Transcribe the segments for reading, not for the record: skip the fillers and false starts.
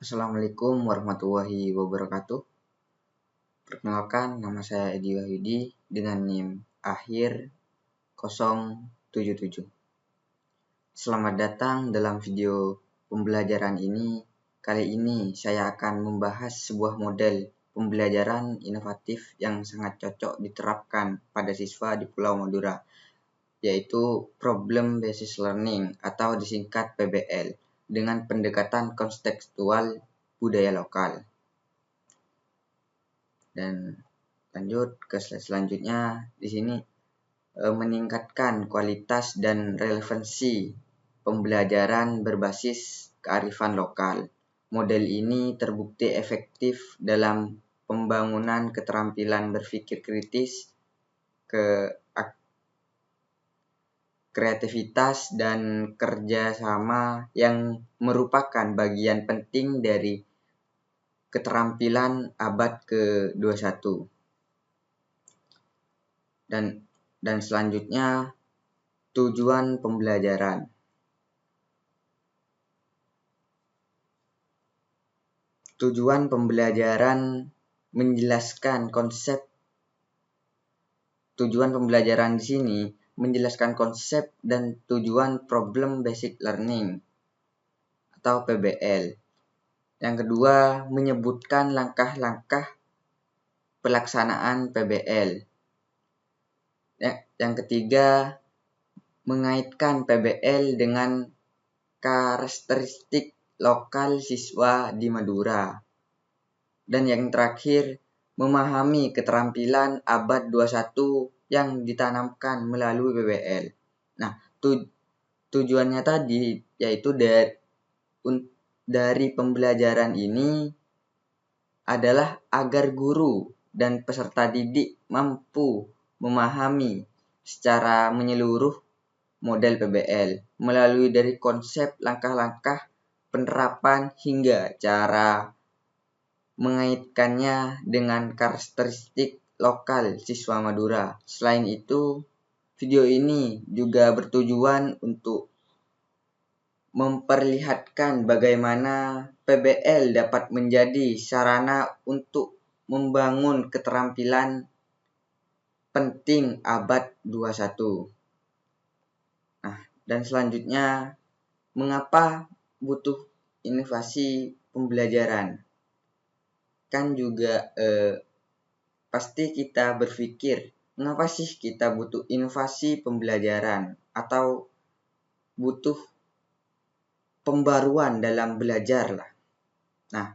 Assalamualaikum warahmatullahi wabarakatuh. Perkenalkan, nama saya Edi Wahyudi dengan NIM akhir 077. Selamat datang dalam video pembelajaran ini. Kali ini saya akan membahas sebuah model pembelajaran inovatif yang sangat cocok diterapkan pada siswa di Pulau Madura, yaitu Problem Based Learning atau disingkat PBL, dengan pendekatan kontekstual budaya lokal. Dan lanjut ke slide selanjutnya. Di sini meningkatkan kualitas dan relevansi pembelajaran berbasis kearifan lokal. Model ini terbukti efektif dalam pembangunan keterampilan berpikir kritis, kreativitas, dan kerjasama yang merupakan bagian penting dari keterampilan abad ke-21. Dan selanjutnya, tujuan pembelajaran. Tujuan pembelajaran menjelaskan konsep. Tujuan pembelajaran di sini menjelaskan konsep dan tujuan Problem Based Learning atau PBL. Yang kedua, menyebutkan langkah-langkah pelaksanaan PBL. Yang ketiga, mengaitkan PBL dengan karakteristik lokal siswa di Madura. Dan yang terakhir, memahami keterampilan abad 21 yang ditanamkan melalui PBL. Nah, tujuannya tadi yaitu dari pembelajaran ini adalah agar guru dan peserta didik mampu memahami secara menyeluruh model PBL melalui dari konsep, langkah-langkah penerapan hingga cara mengaitkannya dengan karakteristik lokal siswa Madura. Selain itu, video ini juga bertujuan untuk memperlihatkan bagaimana PBL dapat menjadi sarana untuk membangun keterampilan penting abad 21. Nah, dan selanjutnya, mengapa butuh inovasi pembelajaran? Kan juga pasti kita berpikir, mengapa sih kita butuh inovasi pembelajaran atau butuh pembaruan dalam belajar lah. Nah,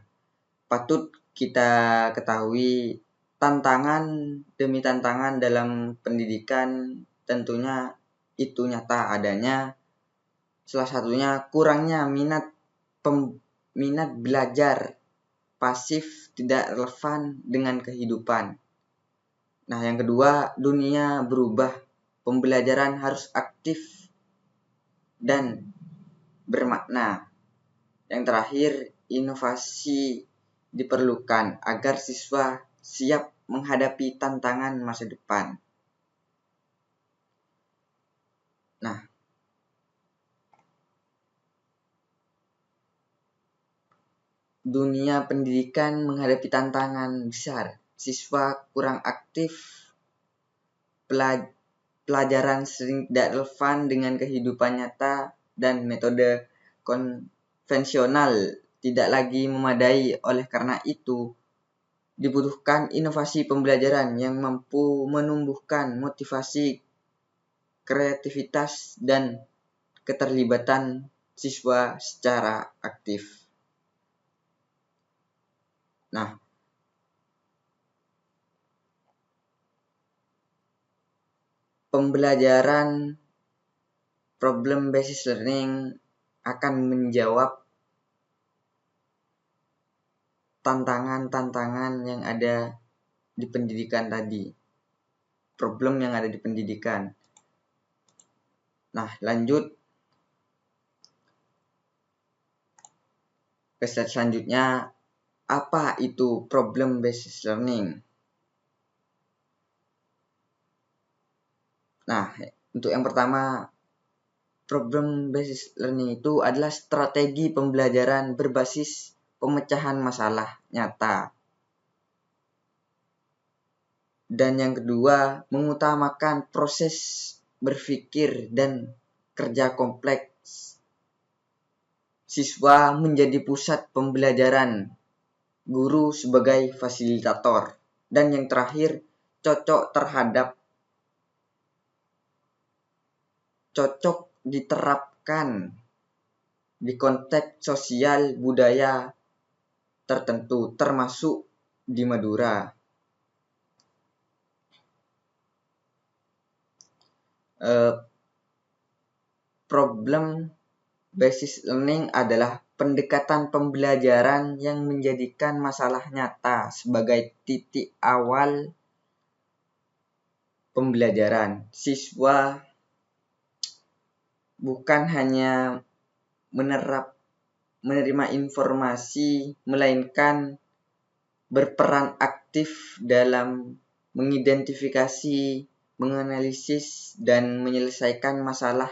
patut kita ketahui tantangan demi tantangan dalam pendidikan tentunya itu nyata adanya. Salah satunya kurangnya minat belajar pasif, tidak relevan dengan kehidupan. Nah, yang kedua, dunia berubah. Pembelajaran harus aktif dan bermakna. Yang terakhir, inovasi diperlukan agar siswa siap menghadapi tantangan masa depan. Nah, dunia pendidikan menghadapi tantangan besar. Siswa kurang aktif, pelajaran sering tidak relevan dengan kehidupan nyata, dan metode konvensional tidak lagi memadai. Oleh karena itu, dibutuhkan inovasi pembelajaran yang mampu menumbuhkan motivasi, kreativitas, dan keterlibatan siswa secara aktif. Nah, pembelajaran Problem Based Learning akan menjawab tantangan-tantangan yang ada di pendidikan tadi. Problem yang ada di pendidikan. Nah, lanjut ke slide selanjutnya. Apa itu Problem Based Learning? Nah, untuk yang pertama, Problem Based Learning itu adalah strategi pembelajaran berbasis pemecahan masalah nyata. Dan yang kedua, mengutamakan proses berpikir dan kerja kompleks. Siswa menjadi pusat pembelajaran, guru sebagai fasilitator. Dan yang terakhir, cocok diterapkan di konteks sosial budaya tertentu, termasuk di Madura. Problem based learning adalah pendekatan pembelajaran yang menjadikan masalah nyata sebagai titik awal pembelajaran. Siswa bukan hanya menerima informasi, melainkan berperan aktif dalam mengidentifikasi, menganalisis, dan menyelesaikan masalah.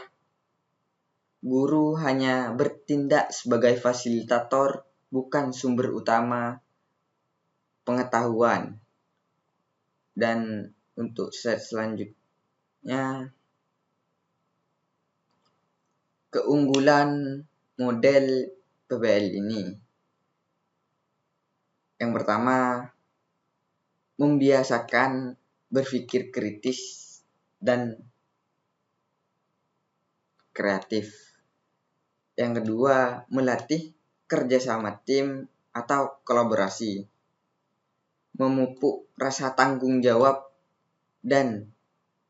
Guru hanya bertindak sebagai fasilitator, bukan sumber utama pengetahuan. Dan untuk slide selanjutnya, keunggulan model PBL ini. Yang pertama, membiasakan berpikir kritis dan kreatif. Yang kedua, melatih kerjasama tim atau kolaborasi, memupuk rasa tanggung jawab, dan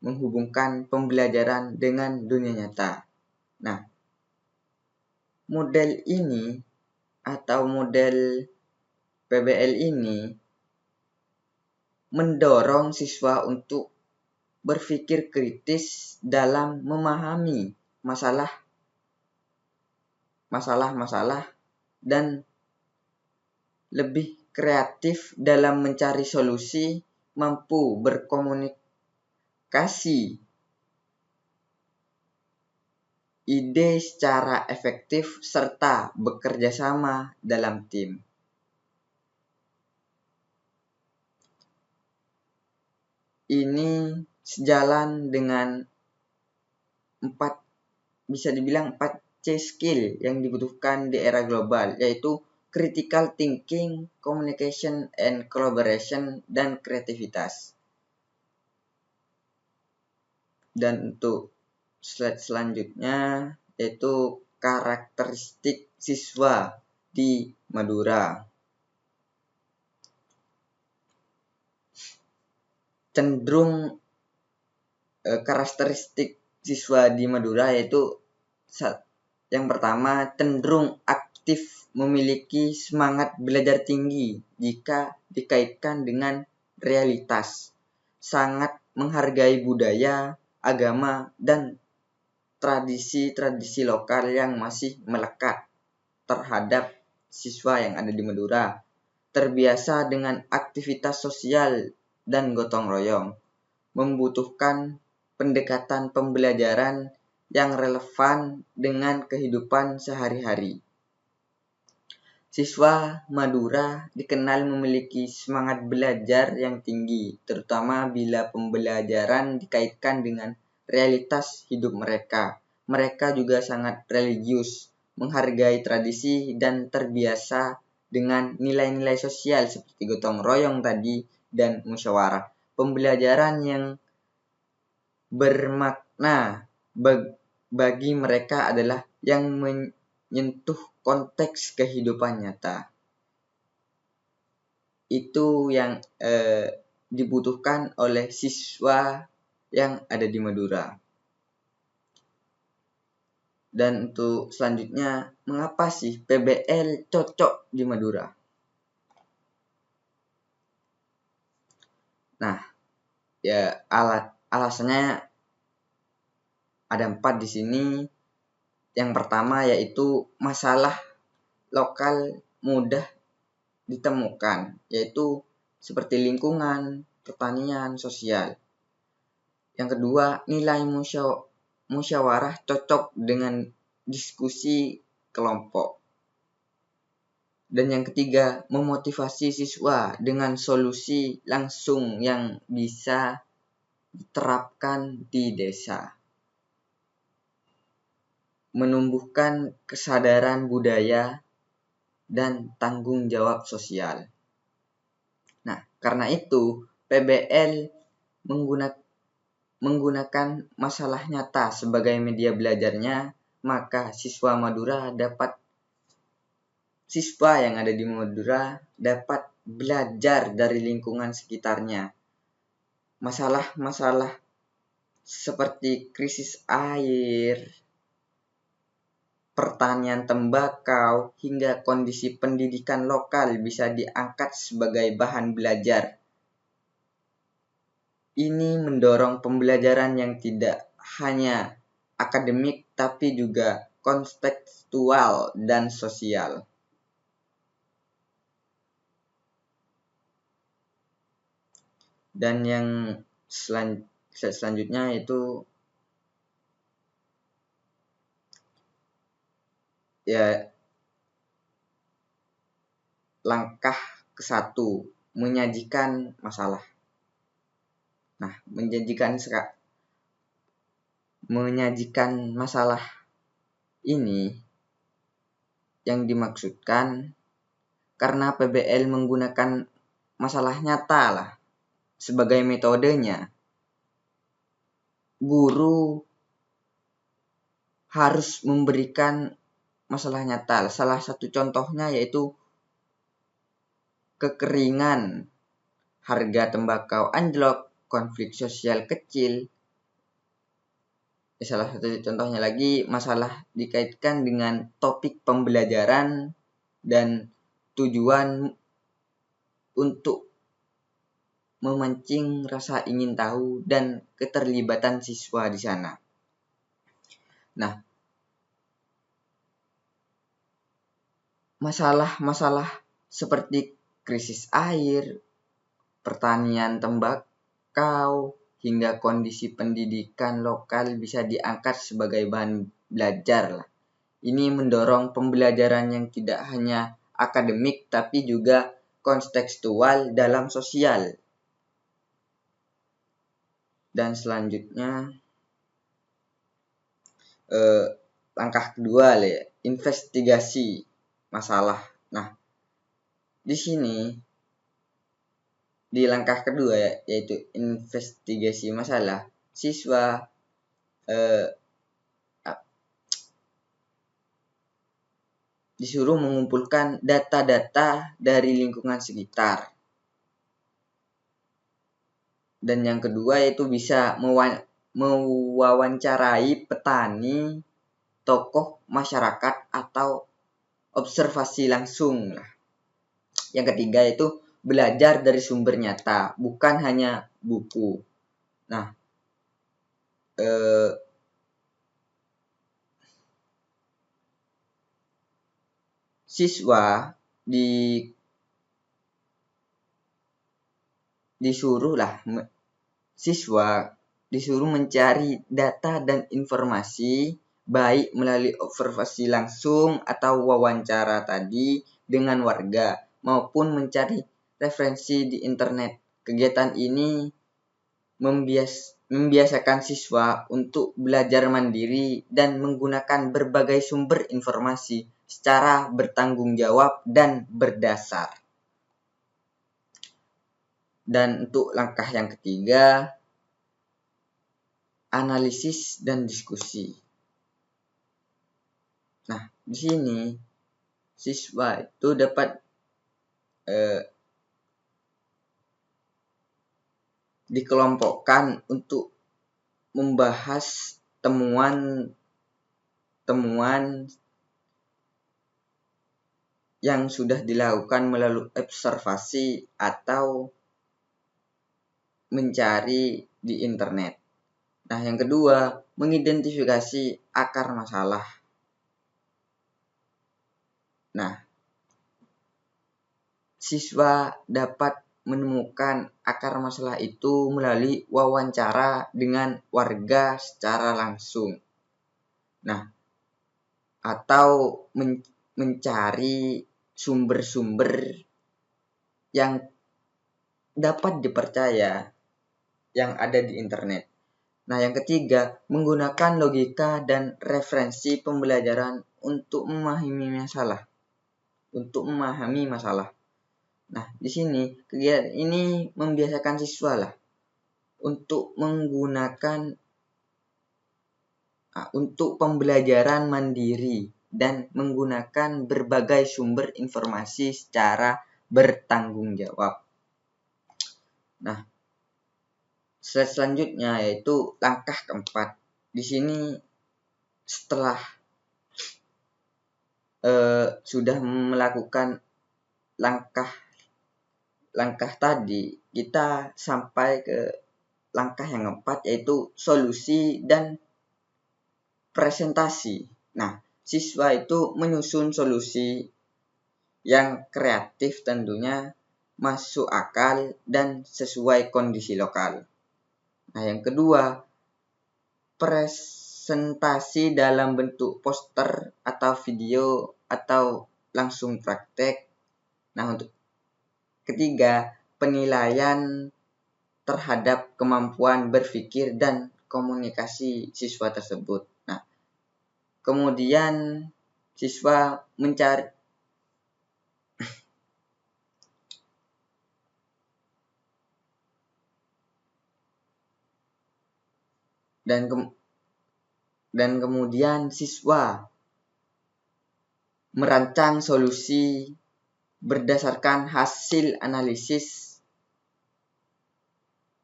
menghubungkan pembelajaran dengan dunia nyata. Nah, model ini atau model PBL ini mendorong siswa untuk berpikir kritis dalam memahami masalah dan lebih kreatif dalam mencari solusi, mampu berkomunikasi ide secara efektif, serta bekerja sama dalam tim. Ini sejalan dengan 4 C skill yang dibutuhkan di era global, yaitu critical thinking, communication and collaboration, dan kreativitas. Dan untuk slide selanjutnya, yaitu karakteristik siswa di Madura. Karakteristik siswa di Madura yaitu yang pertama, cenderung aktif, memiliki semangat belajar tinggi jika dikaitkan dengan realitas, sangat menghargai budaya, agama, dan tradisi-tradisi lokal yang masih melekat terhadap siswa yang ada di Madura, terbiasa dengan aktivitas sosial dan gotong royong, membutuhkan pendekatan pembelajaran yang relevan dengan kehidupan sehari-hari. Siswa Madura dikenal memiliki semangat belajar yang tinggi, terutama bila pembelajaran dikaitkan dengan realitas hidup mereka. Mereka juga sangat religius, menghargai tradisi, dan terbiasa dengan nilai-nilai sosial seperti gotong royong tadi dan musyawarah. Pembelajaran yang bermakna bagi mereka adalah yang menyentuh konteks kehidupan nyata. Itu yang dibutuhkan oleh siswa yang ada di Madura. Dan untuk selanjutnya, mengapa sih PBL cocok di Madura? Nah, ya alasannya ada 4 di sini. Yang pertama yaitu masalah lokal mudah ditemukan, yaitu seperti lingkungan, pertanian, sosial. Yang kedua, nilai musyawarah cocok dengan diskusi kelompok. Dan yang ketiga, memotivasi siswa dengan solusi langsung yang bisa diterapkan di desa. Menumbuhkan kesadaran budaya dan tanggung jawab sosial. Nah, karena itu PBL menggunakan masalah nyata sebagai media belajarnya, maka siswa yang ada di Madura dapat belajar dari lingkungan sekitarnya. Masalah-masalah seperti krisis air, pertanian tembakau, hingga kondisi pendidikan lokal bisa diangkat sebagai bahan belajar. Ini mendorong pembelajaran yang tidak hanya akademik tapi juga kontekstual dan sosial. Dan yang selanjutnya itu ya langkah ke-1, menyajikan masalah. Nah, menyajikan masalah ini yang dimaksudkan karena PBL menggunakan masalah nyata lah sebagai metodenya. Guru harus memberikan masalah nyata. Salah satu contohnya yaitu kekeringan, harga tembakau anjlok, konflik sosial kecil. Salah satu contohnya lagi, masalah dikaitkan dengan topik pembelajaran dan tujuan untuk memancing rasa ingin tahu dan keterlibatan siswa di sana. Nah, masalah-masalah seperti krisis air, pertanian tembakau, hingga kondisi pendidikan lokal bisa diangkat sebagai bahan belajar lah. Ini mendorong pembelajaran yang tidak hanya akademik tapi juga kontekstual dalam sosial. Dan selanjutnya langkah kedua investigasi masalah. Nah, di sini di langkah kedua yaitu investigasi masalah, siswa disuruh mengumpulkan data-data dari lingkungan sekitar. Dan yang kedua yaitu bisa mewawancarai petani, tokoh masyarakat atau observasi langsung. Yang ketiga yaitu belajar dari sumber nyata, bukan hanya buku. Nah, siswa disuruh mencari data dan informasi baik melalui observasi langsung atau wawancara tadi dengan warga maupun mencari referensi di internet. Kegiatan ini membiasakan siswa untuk belajar mandiri dan menggunakan berbagai sumber informasi secara bertanggung jawab dan berdasar. Dan untuk langkah yang ketiga, analisis dan diskusi. Nah, di sini siswa itu dapat dikelompokkan untuk membahas temuan yang sudah dilakukan melalui observasi atau mencari di internet. Nah, yang kedua, mengidentifikasi akar masalah. Nah, siswa dapat menemukan akar masalah itu melalui wawancara dengan warga secara langsung. Nah, atau mencari sumber-sumber yang dapat dipercaya yang ada di internet. Nah, yang ketiga, menggunakan logika dan referensi pembelajaran untuk memahami masalah. Nah, di sini kegiatan ini membiasakan siswa untuk menggunakan untuk pembelajaran mandiri dan menggunakan berbagai sumber informasi secara bertanggung jawab. Nah, slide selanjutnya yaitu langkah keempat. Di sini setelah sudah melakukan langkah tadi, kita sampai ke langkah yang keempat yaitu solusi dan presentasi. Nah, siswa itu menyusun solusi yang kreatif tentunya, masuk akal dan sesuai kondisi lokal. Nah, yang kedua, presentasi dalam bentuk poster atau video atau langsung praktek. Nah, untuk ketiga, penilaian terhadap kemampuan berpikir dan komunikasi siswa tersebut. Nah, kemudian siswa mencari dan kemudian siswa merancang solusi berdasarkan hasil analisis.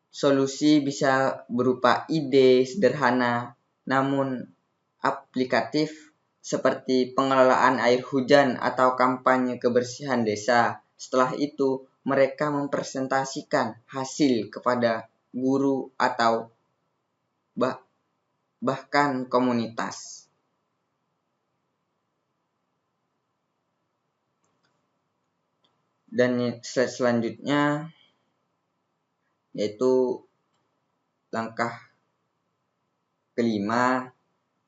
Solusi bisa berupa ide sederhana namun aplikatif seperti pengelolaan air hujan atau kampanye kebersihan desa. Setelah itu, mereka mempresentasikan hasil kepada guru atau bahkan komunitas. Dan slide selanjutnya yaitu langkah kelima,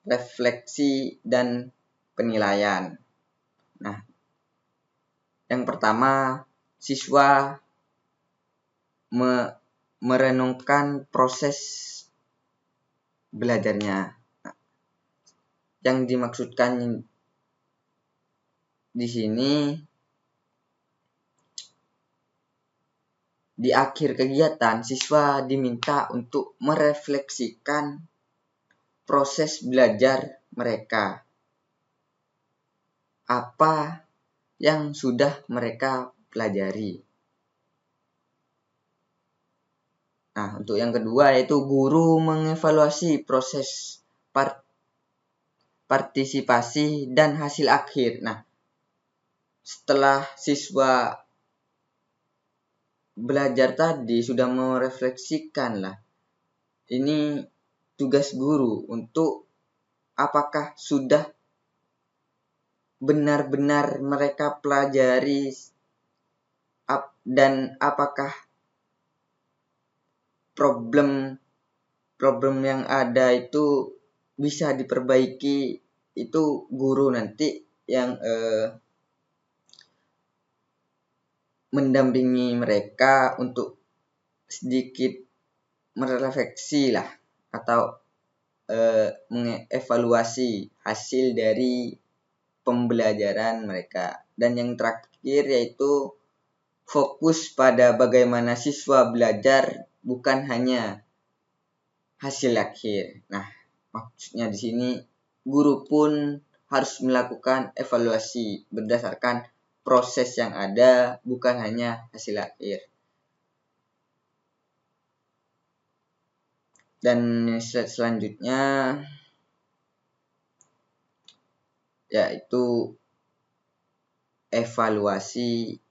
refleksi dan penilaian. Nah, yang pertama, siswa merenungkan proses belajarnya. Yang dimaksudkan di sini, di akhir kegiatan, siswa diminta untuk merefleksikan proses belajar mereka. Apa yang sudah mereka pelajari. Nah, untuk yang kedua yaitu guru mengevaluasi proses partisipasi dan hasil akhir. Nah, setelah siswa belajar tadi sudah merefleksikan ini tugas guru untuk apakah sudah benar-benar mereka pelajari dan apakah problem yang ada itu bisa diperbaiki. Itu guru nanti yang mendampingi mereka untuk sedikit merefleksi atau mengevaluasi hasil dari pembelajaran mereka. Dan yang terakhir yaitu fokus pada bagaimana siswa belajar, bukan hanya hasil akhir. Nah, maksudnya di sini guru pun harus melakukan evaluasi berdasarkan proses yang ada, bukan hanya hasil akhir. Dan slide selanjutnya yaitu evaluasi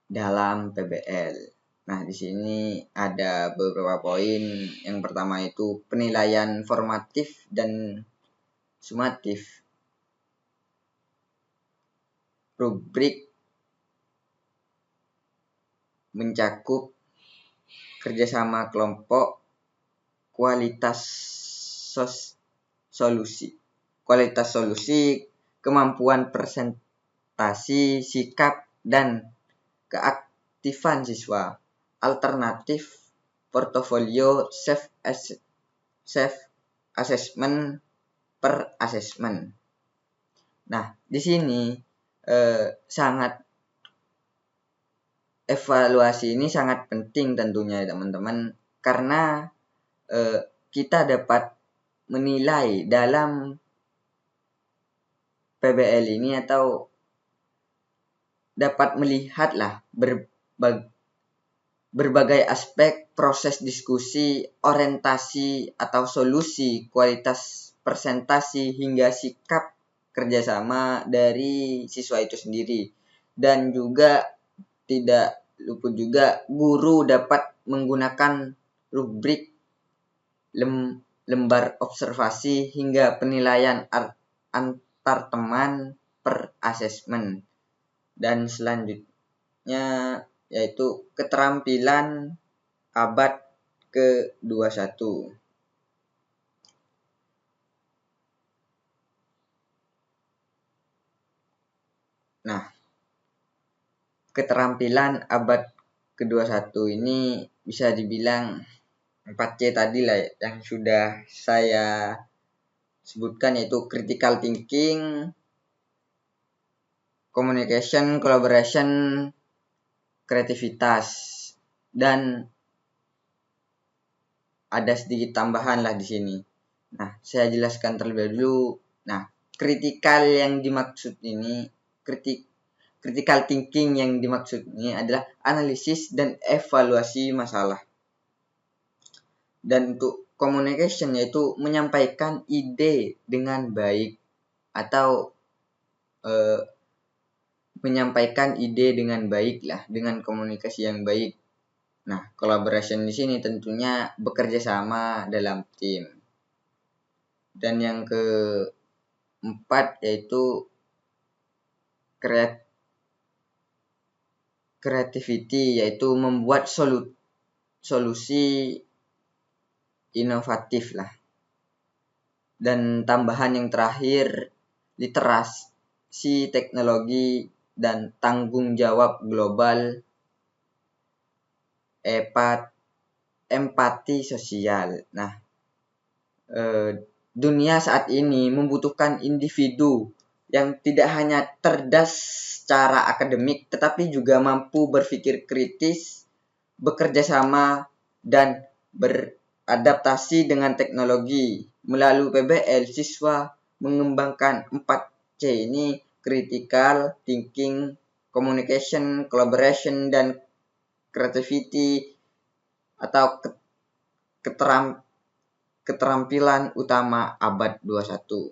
dalam PBL. Nah, di sini ada beberapa poin. Yang pertama itu penilaian formatif dan sumatif. Rubrik mencakup kerjasama kelompok, kualitas solusi, kemampuan adaptasi sikap dan keaktifan siswa, alternatif portofolio self assessment per assessment. Nah, di sini evaluasi ini sangat penting tentunya teman-teman, karena kita dapat menilai dalam PBL ini atau dapat melihatlah berbagai aspek proses diskusi, orientasi atau solusi, kualitas presentasi hingga sikap kerjasama dari siswa itu sendiri. Dan juga tidak luput juga guru dapat menggunakan rubrik, lembar observasi hingga penilaian antar teman per asesmen. Dan selanjutnya yaitu keterampilan abad ke-21. Nah, keterampilan abad ke-21 ini bisa dibilang 4C tadi lah yang sudah saya sebutkan, yaitu critical thinking, communication, collaboration, kreativitas, dan ada sedikit tambahan lah di sini. Nah, saya jelaskan terlebih dahulu. Nah, critical yang dimaksud ini, critical thinking yang dimaksud ini adalah analisis dan evaluasi masalah. Dan untuk communication yaitu menyampaikan ide dengan baik atau menyampaikan ide dengan baik lah, dengan komunikasi yang baik. Nah, collaboration di sini tentunya bekerja sama dalam tim. Dan yang keempat yaitu creativity, yaitu membuat solusi inovatif lah. Dan tambahan yang terakhir, literasi teknologi dan tanggung jawab global, empati sosial. Nah, dunia saat ini membutuhkan individu yang tidak hanya cerdas secara akademik, tetapi juga mampu berpikir kritis, bekerja sama, dan beradaptasi dengan teknologi. Melalui PBL, siswa mengembangkan 4C ini, critical thinking, communication, collaboration, dan creativity atau keterampilan utama abad 21.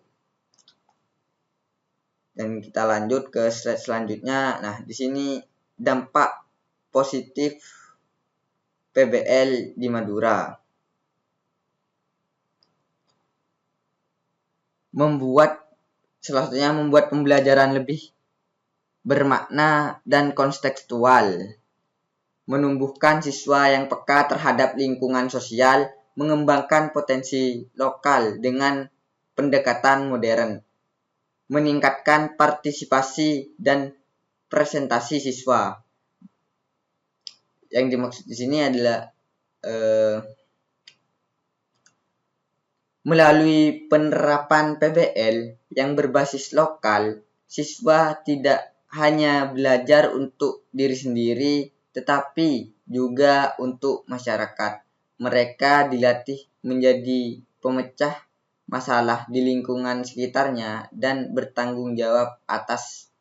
Dan kita lanjut ke slide selanjutnya. Nah, di sini dampak positif PBL di Madura. Salah satunya membuat pembelajaran lebih bermakna dan kontekstual, menumbuhkan siswa yang peka terhadap lingkungan sosial, mengembangkan potensi lokal dengan pendekatan modern, meningkatkan partisipasi dan presentasi siswa. Yang dimaksud di sini adalah melalui penerapan PBL yang berbasis lokal, siswa tidak hanya belajar untuk diri sendiri, tetapi juga untuk masyarakat. Mereka dilatih menjadi pemecah masalah di lingkungan sekitarnya dan bertanggung jawab atas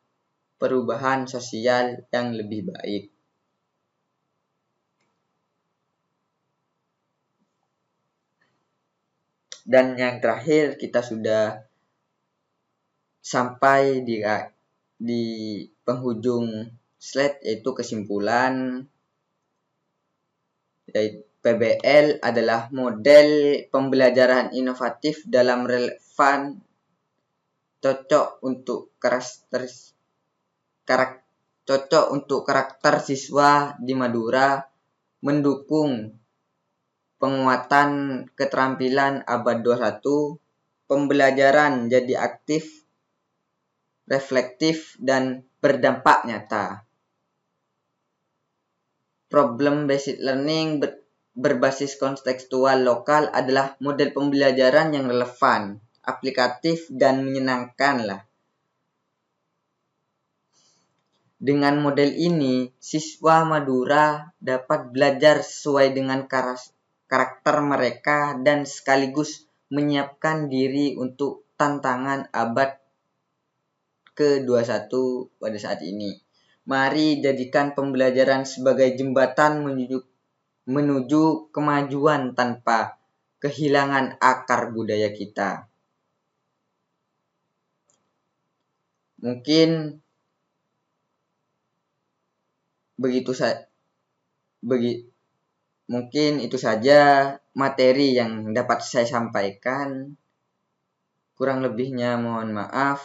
perubahan sosial yang lebih baik. Dan yang terakhir, kita sudah sampai di penghujung slide, yaitu kesimpulan. PBL adalah model pembelajaran inovatif dalam relevan, cocok untuk karakter siswa di Madura, mendukung penguatan keterampilan abad 21, pembelajaran jadi aktif, reflektif, dan berdampak nyata. Problem based learning berbasis kontekstual lokal adalah model pembelajaran yang relevan, aplikatif, dan menyenangkan lah. Dengan model ini, siswa Madura dapat belajar sesuai dengan karakter mereka dan sekaligus menyiapkan diri untuk tantangan abad ke-21 pada saat ini. Mari jadikan pembelajaran sebagai jembatan menuju kemajuan tanpa kehilangan akar budaya kita. Mungkin itu saja materi yang dapat saya sampaikan. Kurang lebihnya mohon maaf.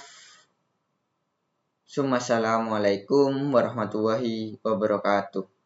Assalamualaikum warahmatullahi wabarakatuh.